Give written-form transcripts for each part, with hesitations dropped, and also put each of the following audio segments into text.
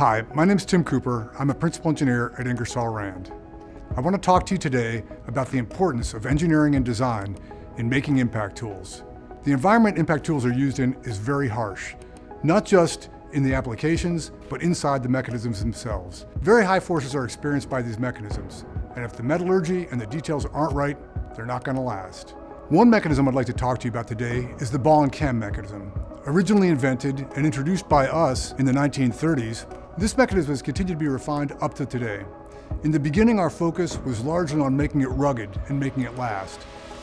Hi, my name's Tim Cooper. I'm a principal engineer at Ingersoll Rand. I want to talk to you today about the importance of engineering and design in making impact tools. The environment impact tools are used in is very harsh, not just in the applications, but inside the mechanisms themselves. Very high forces are experienced by these mechanisms, and if the metallurgy and the details aren't right, they're not going to last. One mechanism I'd like to talk to you about today is the ball and cam mechanism. Originally invented and introduced by us in the 1930s, this mechanism has continued to be refined up to today. In the beginning, our focus was largely on making it rugged and making it last.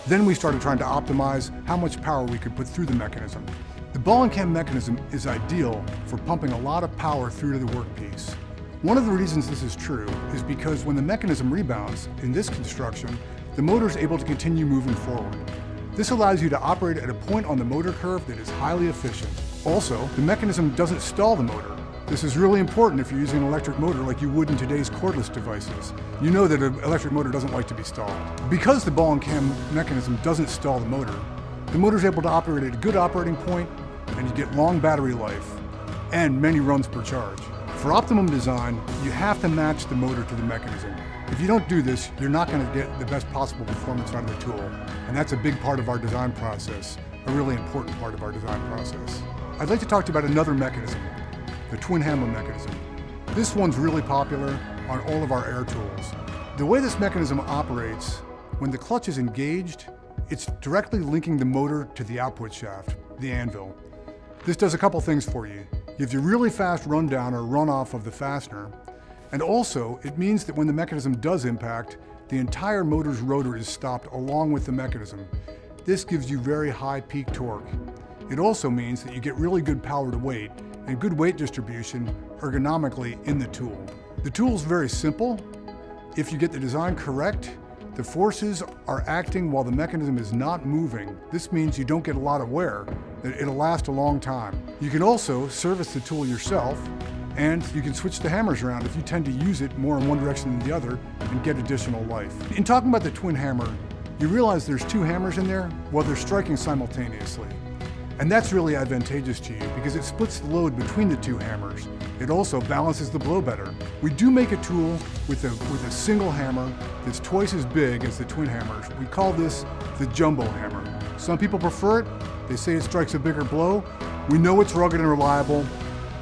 Then we started trying to optimize how much power we could put through the mechanism. The ball and cam mechanism is ideal for pumping a lot of power through to the workpiece. One of the reasons this is true is because when the mechanism rebounds in this construction, the motor is able to continue moving forward. This allows you to operate at a point on the motor curve that is highly efficient. Also, the mechanism doesn't stall the motor. This is really important if you're using an electric motor like you would in today's cordless devices. You know that an electric motor doesn't like to be stalled. Because the ball and cam mechanism doesn't stall the motor is able to operate at a good operating point, and you get long battery life and many runs per charge. For optimum design, you have to match the motor to the mechanism. If you don't do this, you're not going to get the best possible performance out of the tool. And that's a big part of our design process, a really important part of our design process. I'd like to talk to you about another mechanism, the twin hammer mechanism. This one's really popular on all of our air tools. The way this mechanism operates, when the clutch is engaged, it's directly linking the motor to the output shaft, the anvil. This does a couple things for you. It gives you really fast rundown or runoff of the fastener, and also it means that when the mechanism does impact, the entire motor's rotor is stopped along with the mechanism. This gives you very high peak torque. It also means that you get really good power to weight and good weight distribution ergonomically in the tool. The tool is very simple. If you get the design correct, the forces are acting while the mechanism is not moving. This means you don't get a lot of wear, that it'll last a long time. You can also service the tool yourself, and you can switch the hammers around if you tend to use it more in one direction than the other and get additional life. In talking about the twin hammer, you realize there's two hammers in there while they're striking simultaneously. And that's really advantageous to you because it splits the load between the two hammers. It also balances the blow better. We do make a tool with a single hammer that's twice as big as the twin hammers. We call this the jumbo hammer. Some people prefer it. They say it strikes a bigger blow. We know it's rugged and reliable.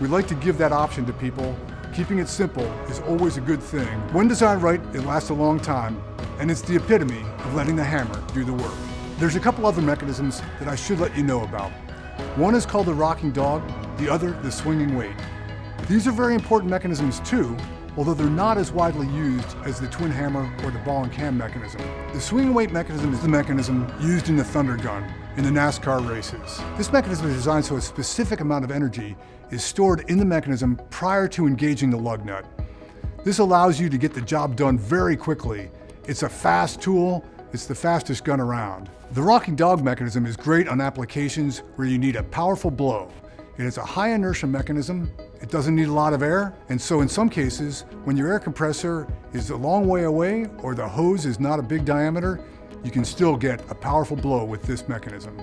We like to give that option to people. Keeping it simple is always a good thing. When designed right, it lasts a long time, and it's the epitome of letting the hammer do the work. There's a couple other mechanisms that I should let you know about. One is called the rocking dog, the other the swinging weight. These are very important mechanisms too, although they're not as widely used as the twin hammer or the ball and cam mechanism. The swinging weight mechanism is the mechanism used in the Thunder Gun in the NASCAR races. This mechanism is designed so a specific amount of energy is stored in the mechanism prior to engaging the lug nut. This allows you to get the job done very quickly. It's a fast tool. It's the fastest gun around. The rocking dog mechanism is great on applications where you need a powerful blow. It is a high inertia mechanism. It doesn't need a lot of air, and so in some cases, when your air compressor is a long way away or the hose is not a big diameter, you can still get a powerful blow with this mechanism.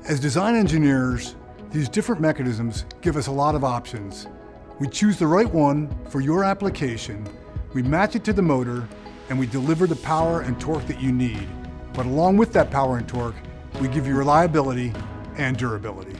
As design engineers, these different mechanisms give us a lot of options. We choose the right one for your application, we match it to the motor, and we deliver the power and torque that you need. But along with that power and torque, we give you reliability and durability.